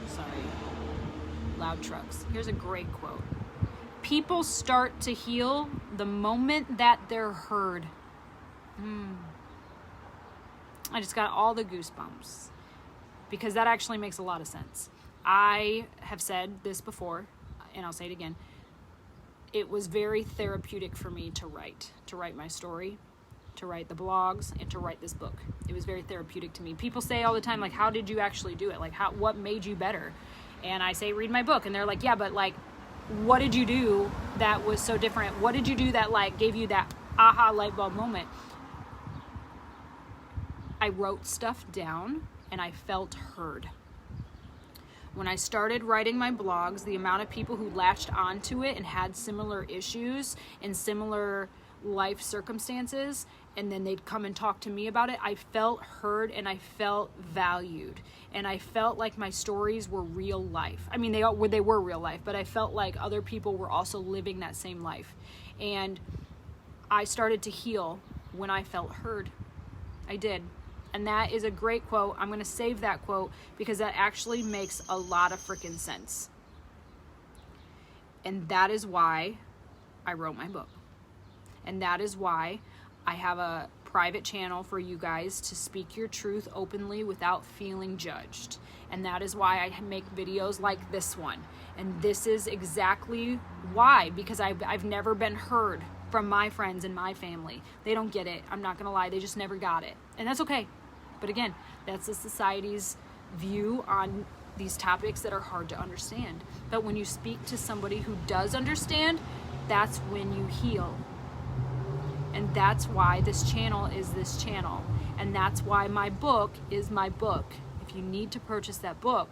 Sorry, loud trucks. Here's a great quote. People start to heal the moment that they're heard. I just got all the goosebumps because that actually makes a lot of sense. I have said this before, and I'll say it again. It was very therapeutic for me to write my story, to write the blogs, and to write this book. It was very therapeutic to me. People say all the time, like, how did you actually do it? Like, what made you better? And I say, read my book. And they're like, yeah, but like, what did you do that was so different? What did you do that like gave you that aha light bulb moment? I wrote stuff down and I felt heard. When I started writing my blogs, the amount of people who latched onto it and had similar issues and similar life circumstances, and then they'd come and talk to me about it, I felt heard and I felt valued. And I felt like my stories were real life. I mean, they were real life, but I felt like other people were also living that same life. And I started to heal when I felt heard. I did. And that is a great quote. I'm going to save that quote because that actually makes a lot of freaking sense. And that is why I wrote my book. And that is why I have a private channel for you guys to speak your truth openly without feeling judged. And that is why I make videos like this one. And this is exactly why, because I've never been heard from my friends and my family. They don't get it. I'm not gonna lie, they just never got it. And that's okay. But again, that's the society's view on these topics that are hard to understand. But when you speak to somebody who does understand, that's when you heal. And that's why this channel is this channel. And that's why my book is my book. If you need to purchase that book,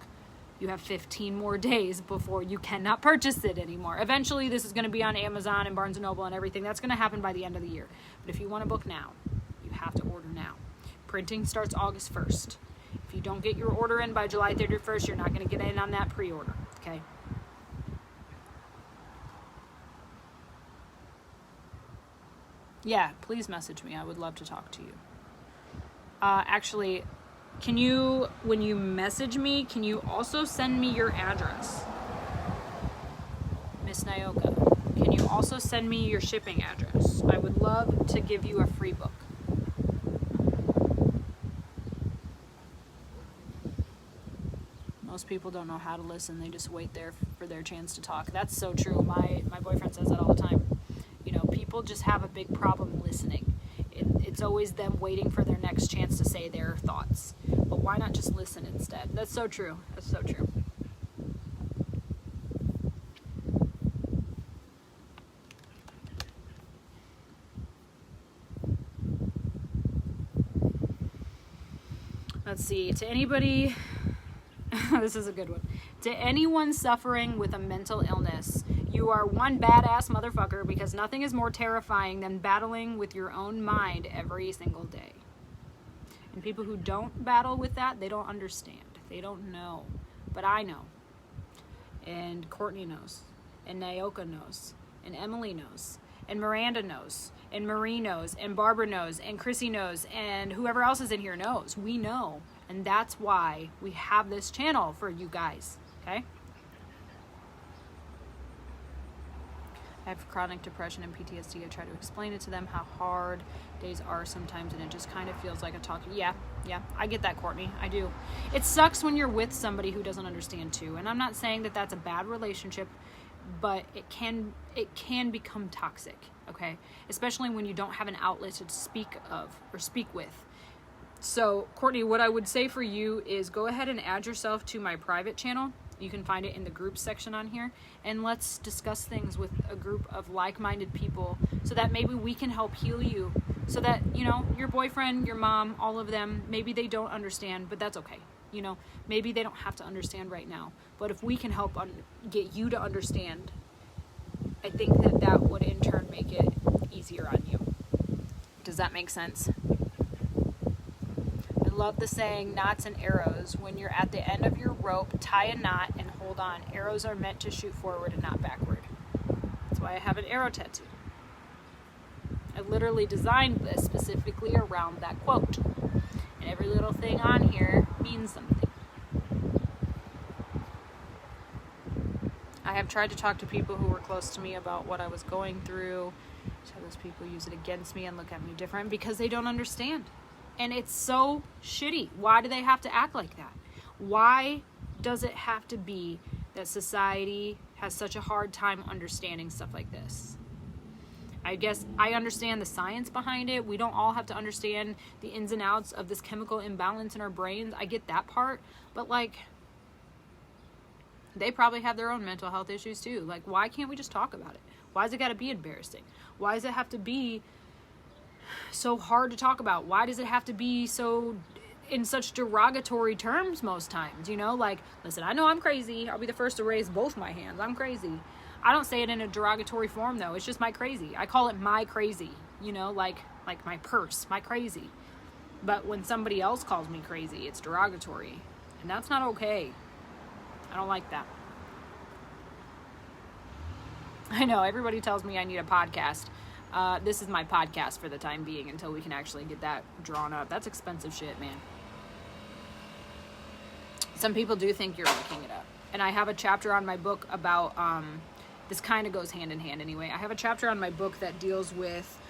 you have 15 more days before you cannot purchase it anymore. Eventually, this is going to be on Amazon and Barnes & Noble and everything. That's going to happen by the end of the year. But if you want a book now, you have to order now. Printing starts August 1st. If you don't get your order in by July 31st, you're not going to get in on that pre-order, okay? Yeah, please message me. I would love to talk to you. Actually, can you, when you message me, can you also send me your address? Miss Nyoka, can you also send me your shipping address? I would love to give you a free book. Most people don't know how to listen. They just wait there for their chance to talk. That's so true. My boyfriend says that all the time. You know, people just have a big problem listening. It's always them waiting for their next chance to say their thoughts. But why not just listen instead? That's so true. That's so true. Let's see. To anybody... this is a good one. To anyone suffering with a mental illness, you are one badass motherfucker because nothing is more terrifying than battling with your own mind every single day. And people who don't battle with that, they don't understand. They don't know. But I know. And Courtney knows. And Nyoka knows. And Emily knows. And Miranda knows. And Marie knows. And Barbara knows. And Chrissy knows. And whoever else is in here knows. We know. And that's why we have this channel for you guys. Okay? I have chronic depression and PTSD. I try to explain it to them how hard days are sometimes, and it just kind of feels like a talk. Yeah, I get that, Courtney. I do. It sucks when you're with somebody who doesn't understand too. And I'm not saying that that's a bad relationship, but it can become toxic, okay? Especially when you don't have an outlet to speak of or speak with. So, Courtney, what I would say for you is go ahead and add yourself to my private channel. You can find it in the group section on here. And let's discuss things with a group of like-minded people so that maybe we can help heal you. So that, your boyfriend, your mom, all of them, maybe they don't understand, but that's okay. Maybe they don't have to understand right now. But if we can help get you to understand, I think that would in turn make it easier on you. Does that make sense? I love the saying, knots and arrows. When you're at the end of your rope, tie a knot and hold on. Arrows are meant to shoot forward and not backward. That's why I have an arrow tattoo. I literally designed this specifically around that quote. And every little thing on here means something. I have tried to talk to people who were close to me about what I was going through. So those people use it against me and look at me different because they don't understand. And it's so shitty. Why do they have to act like that? Why does it have to be that society has such a hard time understanding stuff like this? I guess I understand the science behind it. We don't all have to understand the ins and outs of this chemical imbalance in our brains. I get that part. But they probably have their own mental health issues too. Why can't we just talk about it? Why does it got to be embarrassing? Why does it have to be so hard to talk about? Why does it have to be so in such derogatory terms most times? Listen, I know I'm crazy. I'll be the first to raise both my hands. I'm crazy. I don't say it in a derogatory form though. It's just my crazy. I call it my crazy, like my purse, my crazy. But when somebody else calls me crazy, it's derogatory. And that's not okay. I don't like that. I know, everybody tells me I need a podcast. This is my podcast for the time being until we can actually get that drawn up. That's expensive shit, man. Some people do think you're making it up. And I have a chapter on my book about, this kind of goes hand in hand anyway. I have a chapter on my book that deals with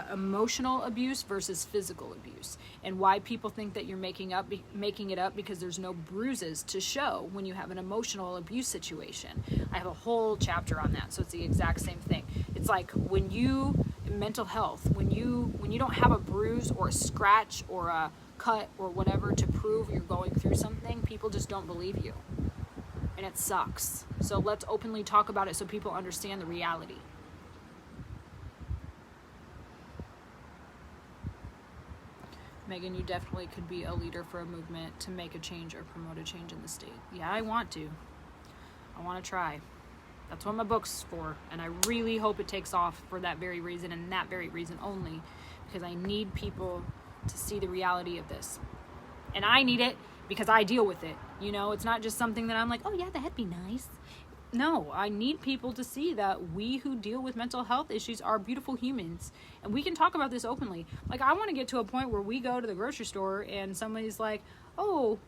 emotional abuse versus physical abuse, and why people think that you're making it up because there's no bruises to show when you have an emotional abuse situation. I have a whole chapter on that, so it's the exact same thing. It's like mental health, when you don't have a bruise or a scratch or a cut or whatever to prove you're going through something, people just don't believe you, and it sucks. So let's openly talk about it so people understand the reality. Megan, you definitely could be a leader for a movement to make a change or promote a change in the state. Yeah, I want to. I want to try. That's what my book's for. And I really hope it takes off for that very reason and that very reason only. Because I need people to see the reality of this. And I need it because I deal with it. It's not just something that I'm like, oh yeah, that'd be nice. No, I need people to see that we who deal with mental health issues are beautiful humans. And we can talk about this openly. I want to get to a point where we go to the grocery store and somebody's like, oh,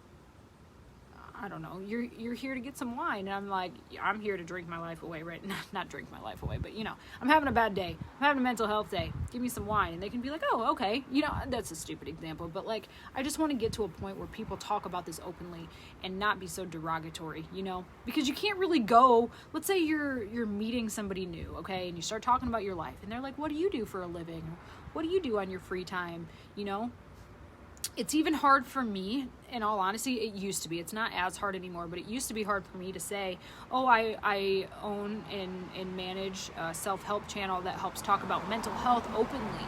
I don't know, you're here to get some wine. And I'm like, I'm here to drink my life away, right? Not drink my life away, but I'm having a bad day. I'm having a mental health day. Give me some wine. And they can be like, oh, okay. That's a stupid example, but I just want to get to a point where people talk about this openly and not be so derogatory, because you can't really go, let's say you're meeting somebody new, okay? And you start talking about your life and they're like, what do you do for a living? What do you do on your free time? It's even hard for me, in all honesty. It used to be. It's not as hard anymore, but it used to be hard for me to say, oh, I own and manage a self-help channel that helps talk about mental health openly.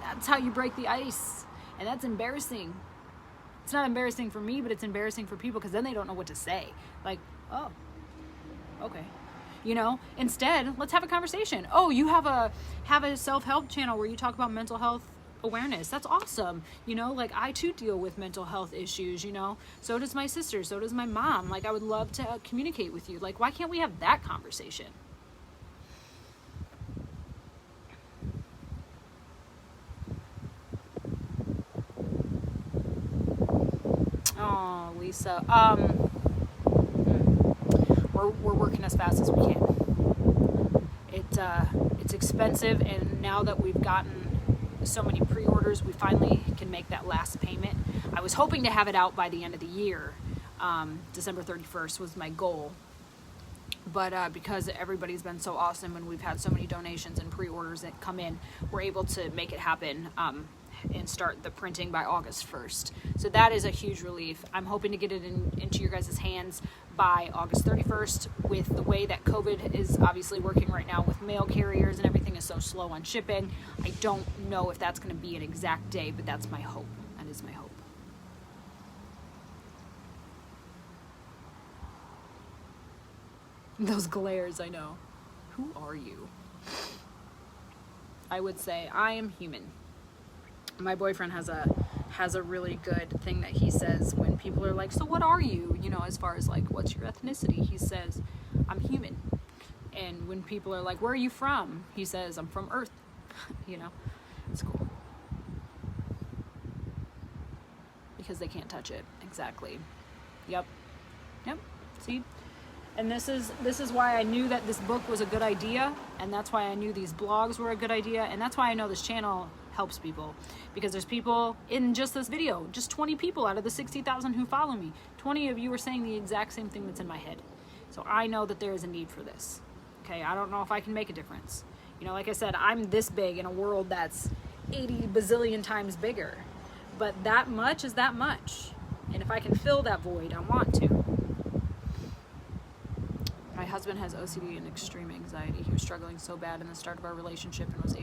That's how you break the ice. And that's embarrassing. It's not embarrassing for me, but it's embarrassing for people because then they don't know what to say. Oh, okay. Instead, let's have a conversation. Oh, you have a self-help channel where you talk about mental health awareness. That's awesome. I too deal with mental health issues, so does my sister, so does my mom. I would love to communicate with you. Why can't we have that conversation? Oh, Lisa, we're working as fast as we can. It's expensive, and now that we've gotten so many pre-orders, we finally can make that last payment. I was hoping to have it out by the end of the year. December 31st was my goal. But because everybody's been so awesome and we've had so many donations and pre-orders that come in, we're able to make it happen and start the printing by August 1st. So that is a huge relief. I'm hoping to get it into your guys' hands by August 31st. With the way that COVID is obviously working right now with mail carriers and everything is so slow on shipping, I don't know if that's going to be an exact day, but that's my hope. That is my hope. Those glares, I know. Who are you? I would say I am human. My boyfriend has a really good thing that he says when people are like, so what are you? You know, as far as like, what's your ethnicity? He says, I'm human. And when people are like, where are you from? He says, I'm from Earth. You know, it's cool. Because they can't touch it. Exactly. Yep. See? And this is why I knew that this book was a good idea, and that's why I knew these blogs were a good idea, and that's why I know this channel helps people. Because there's people in just this video, just 20 people out of the 60,000 who follow me. 20 of you are saying the exact same thing that's in my head. So I know that there is a need for this. Okay, I don't know if I can make a difference. You know, like I said, I'm this big in a world that's 80 bazillion times bigger. But that much is that much. And if I can fill that void, I want to. My husband has OCD and extreme anxiety. He was struggling so bad in the start of our relationship and was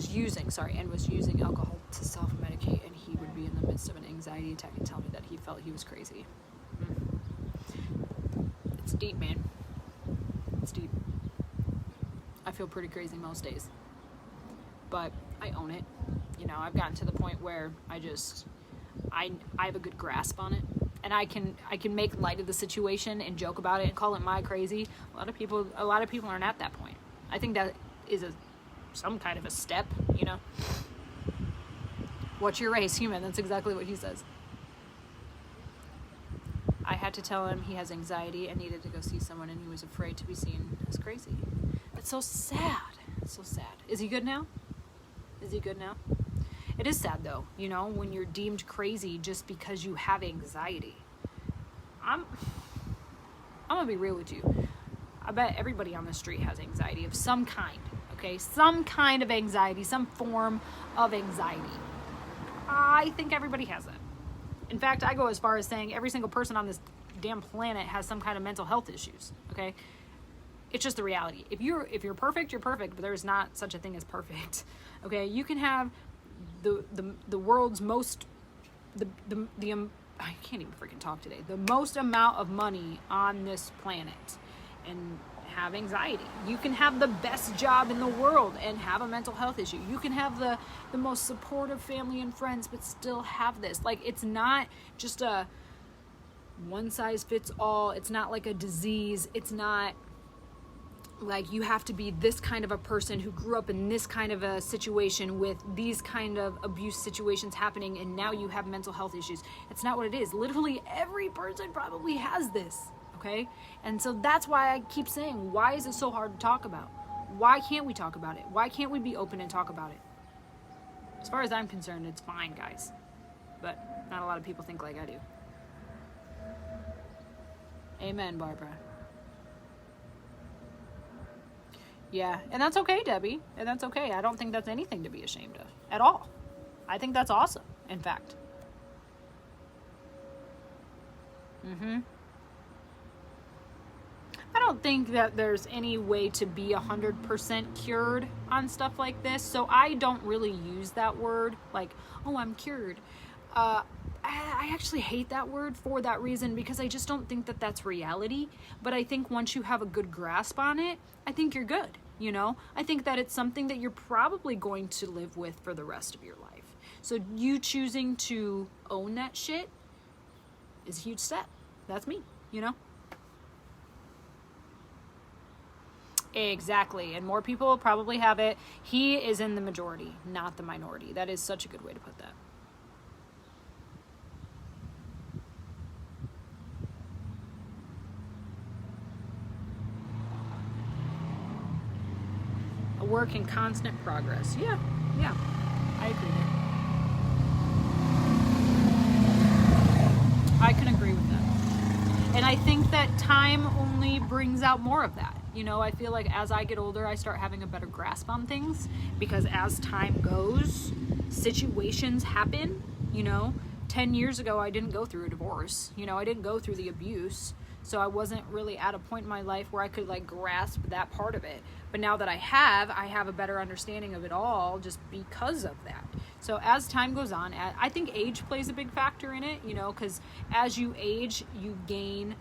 using alcohol to self-medicate, and he would be in the midst of an anxiety attack and tell me that he felt he was crazy. It's deep, man. It's deep. I feel pretty crazy most days. But I own it. You know, I've gotten to the point where I have a good grasp on it. And I can make light of the situation and joke about it and call it my crazy. A lot of people aren't at that point. I think that is some kind of a step, you know. What's your race? Human. That's exactly what he says. I had to tell him he has anxiety and needed to go see someone, and he was afraid to be seen as crazy. That's so sad. It's so sad. Is he good now? It is sad though, you know, when you're deemed crazy just because you have anxiety. I'm gonna be real with you. I bet everybody on the street has anxiety of some kind, okay? Some kind of anxiety, some form of anxiety. I think everybody has that. In fact, I go as far as saying every single person on this damn planet has some kind of mental health issues, okay? It's just the reality. If you're perfect, you're perfect, but there's not such a thing as perfect, okay? You can have the world's most I can't even freaking talk today. The most amount of money on this planet and have anxiety. You can have the best job in the world and have a mental health issue. You can have the most supportive family and friends but still have this. Like, it's not just a one size fits all. It's not like a disease. It's not like you have to be this kind of a person who grew up in this kind of a situation with these kind of abuse situations happening and now you have mental health issues. It's not what it is. Literally every person probably has this, okay? And so that's why I keep saying, why is it so hard to talk about? Why can't we talk about it? Why can't we be open and talk about it? As far as I'm concerned, it's fine, guys. But not a lot of people think like I do. Amen, Barbara. Yeah, and that's okay, Debbie. And that's okay. I don't think that's anything to be ashamed of at all. I think that's awesome, in fact. I don't think that there's any way to be 100% cured on stuff like this, so I don't really use that word, like, oh, I'm cured. I actually hate that word for that reason, because I just don't think that that's reality. But I think once you have a good grasp on it, I think you're good, you know? I think that it's something that you're probably going to live with for the rest of your life. So you choosing to own that shit is a huge step. That's me, you know? Exactly. And more people probably have it. He is in the majority, not the minority. That is such a good way to put that. A work in constant progress. Yeah, I agree there. I can agree with that. And I think that time only brings out more of that. You know, I feel like as I get older, I start having a better grasp on things, because as time goes, situations happen, 10 years ago, I didn't go through a divorce. I didn't go through the abuse. So I wasn't really at a point in my life where I could like grasp that part of it. But now that I have a better understanding of it all just because of that. So as time goes on, I think age plays a big factor in it, because as you age, you gain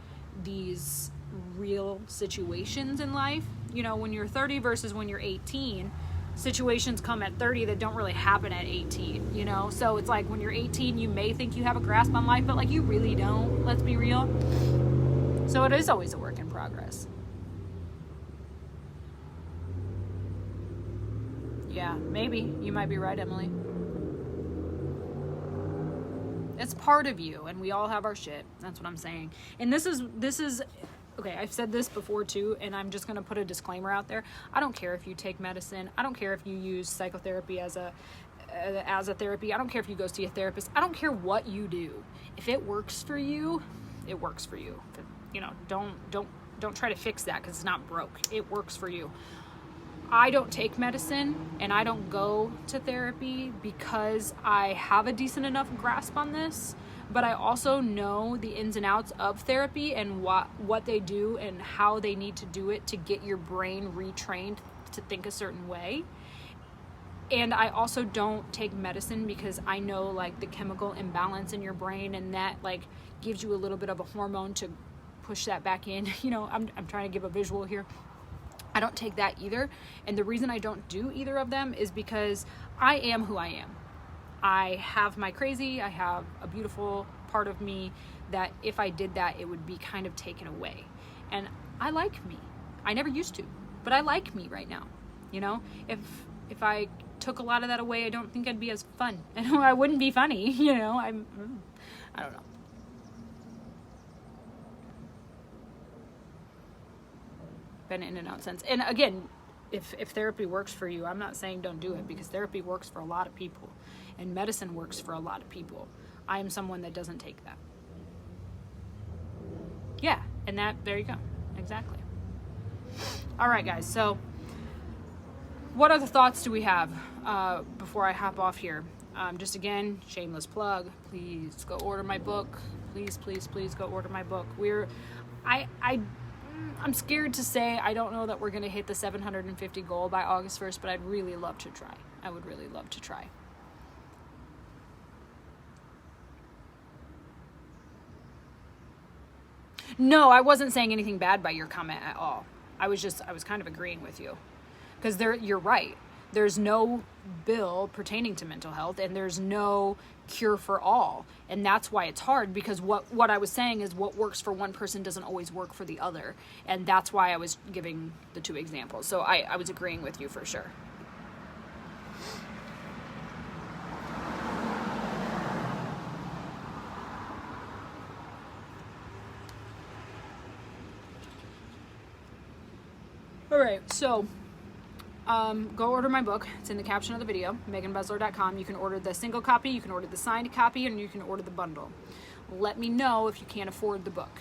these real situations in life. When you're 30 versus when you're 18, situations come at 30 that don't really happen at 18, So it's like when you're 18, you may think you have a grasp on life, but like you really don't. Let's be real. So it is always a work in progress. Yeah, maybe. You might be right, Emily. It's part of you, and we all have our shit. That's what I'm saying. And this is okay, I've said this before too, and I'm just going to put a disclaimer out there. I don't care if you take medicine. I don't care if you use psychotherapy as a therapy. I don't care if you go see a therapist. I don't care what you do. If it works for you, it works for you. Don't try to fix that because it's not broke. It works for you. I don't take medicine and I don't go to therapy because I have a decent enough grasp on this, but I also know the ins and outs of therapy and what they do and how they need to do it to get your brain retrained to think a certain way. And I also don't take medicine because I know like the chemical imbalance in your brain, and that like gives you a little bit of a hormone to push that back in. I'm trying to give a visual here. I don't take that either. And the reason I don't do either of them is because I am who I am. I have my crazy, I have a beautiful part of me that if I did that, it would be kind of taken away. And I like me. I never used to, but I like me right now. If I took a lot of that away, I don't think I'd be as fun. And I wouldn't be funny, I don't know. Been in and out since. And again, if therapy works for you, I'm not saying don't do it, because therapy works for a lot of people and medicine works for a lot of people. I am someone that doesn't take that. Yeah, and there you go. Exactly. All right, guys. So what other thoughts do we have before I hop off here? Just again, shameless plug. Please go order my book. Please, please, please go order my book. I'm scared to say I don't know that we're going to hit the 750 goal by August 1st, but I'd really love to try. I would really love to try. No, I wasn't saying anything bad by your comment at all. I was kind of agreeing with you. Because you're right. There's no bill pertaining to mental health, and there's no cure for all. And that's why it's hard, because what I was saying is what works for one person doesn't always work for the other. And that's why I was giving the two examples. So I was agreeing with you for sure. All right, so go order my book. It's in the caption of the video, meganbesler.com. You can order the single copy, you can order the signed copy, and you can order the bundle. Let me know if you can't afford the book,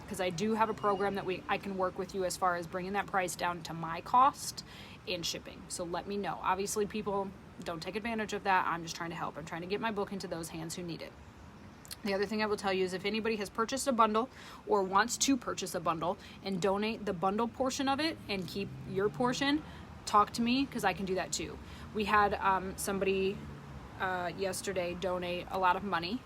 because I do have a program that I can work with you as far as bringing that price down to my cost and shipping. So let me know. Obviously, people don't take advantage of that. I'm just trying to help. I'm trying to get my book into those hands who need it. The other thing I will tell you is if anybody has purchased a bundle or wants to purchase a bundle and donate the bundle portion of it and keep your portion, talk to me, because I can do that too. We had somebody yesterday donate a lot of money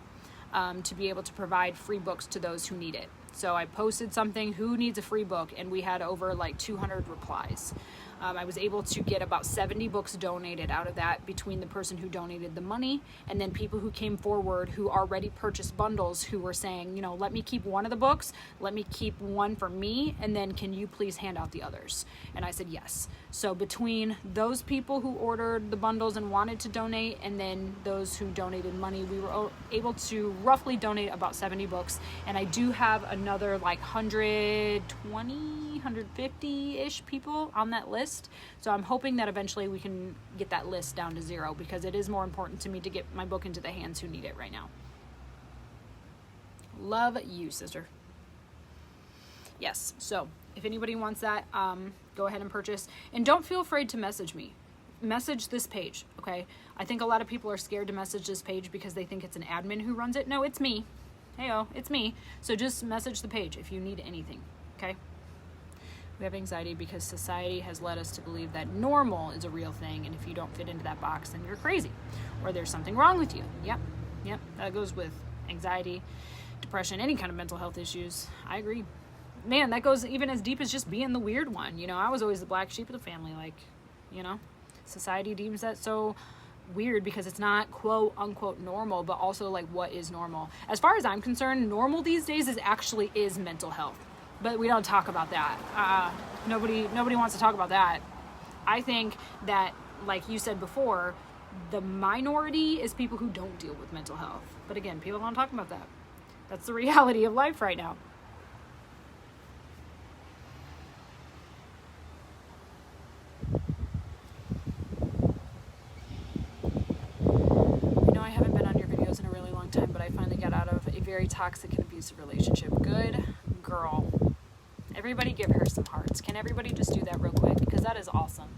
to be able to provide free books to those who need it. So I posted something, who needs a free book, and we had over like 200 replies. I was able to get about 70 books donated out of that between the person who donated the money and then people who came forward who already purchased bundles who were saying, let me keep one of the books, let me keep one for me, and then can you please hand out the others? And I said yes. So between those people who ordered the bundles and wanted to donate and then those who donated money, we were able to roughly donate about 70 books. And I do have another like 150-ish people on that list. So I'm hoping that eventually we can get that list down to 0, because it is more important to me to get my book into the hands who need it right now. Love you, sister. Yes, so if anybody wants that, go ahead and purchase. And don't feel afraid to message me. message this page, okay? I think a lot of people are scared to message this page because they think it's an admin who runs it. No, it's me. Heyo, it's me. So just message the page if you need anything, okay? We have anxiety because society has led us to believe that normal is a real thing, and if you don't fit into that box, then you're crazy, or there's something wrong with you. Yep, that goes with anxiety, depression, any kind of mental health issues. I agree. Man, that goes even as deep as just being the weird one. You know, I was always the black sheep of the family, like, you know, society deems that so weird because it's not quote unquote normal, but also like, what is normal? As far as I'm concerned, normal these days is mental health. But we don't talk about that. Nobody wants to talk about that. I think that, like you said before, the minority is people who don't deal with mental health. But again, people don't talk about that. That's the reality of life right now. I know I haven't been on your videos in a really long time, but I finally got out of a very toxic and abusive relationship. Good girl. Everybody give her some hearts. Can everybody just do that real quick? Because that is awesome.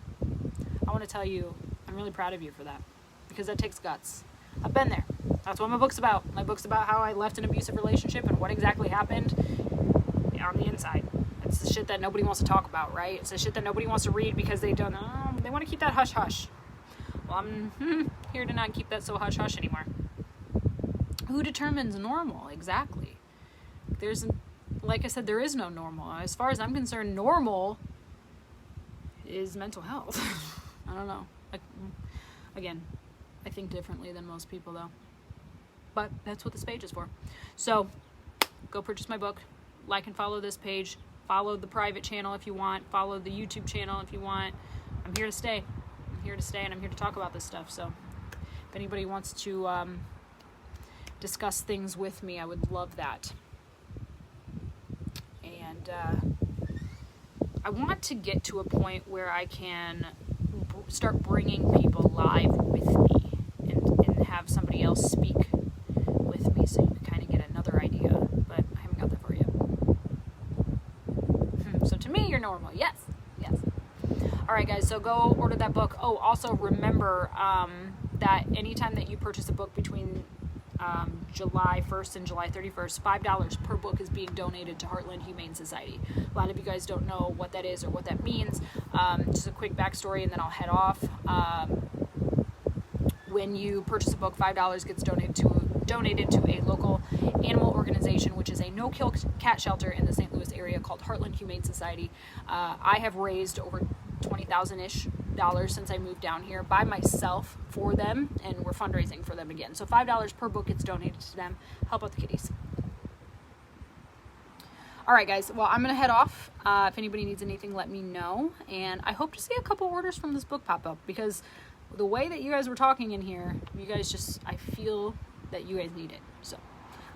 I want to tell you, I'm really proud of you for that. Because that takes guts. I've been there. That's what my book's about. My book's about how I left an abusive relationship and what exactly happened on the inside. It's the shit that nobody wants to talk about, right? It's the shit that nobody wants to read because they don't know. They want to keep that hush-hush. Well, I'm here to not keep that so hush-hush anymore. Who determines normal? Exactly. Like I said, there is no normal. As far as I'm concerned, normal is mental health. I don't know. Again, I think differently than most people, though. But that's what this page is for. So, go purchase my book. Like and follow this page. Follow the private channel if you want. Follow the YouTube channel if you want. I'm here to stay. I'm here to stay, and I'm here to talk about this stuff. So, if anybody wants to discuss things with me, I would love that. And I want to get to a point where I can start bringing people live with me and have somebody else speak with me so you can kind of get another idea, but I haven't got that for you. So to me, you're normal. Yes. All right, guys, so go order that book. Oh, also remember that anytime that you purchase a book between July 1st and July 31st, $5 per book is being donated to Heartland Humane Society. A lot of you guys don't know what that is or what that means. Just a quick backstory and then I'll head off. When you purchase a book, $5 gets donated to a local animal organization, which is a no-kill cat shelter in the St. Louis area called Heartland Humane Society. I have raised over $20,000-ish since I moved down here by myself for them, and we're fundraising for them again. So $5 per book gets donated to them. Help out the kitties. All right, guys. Well, I'm going to head off. If anybody needs anything, let me know. And I hope to see a couple orders from this book pop up because the way that you guys were talking in here, you guys I feel that you guys need it. So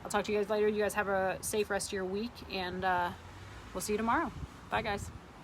I'll talk to you guys later. You guys have a safe rest of your week, and we'll see you tomorrow. Bye, guys.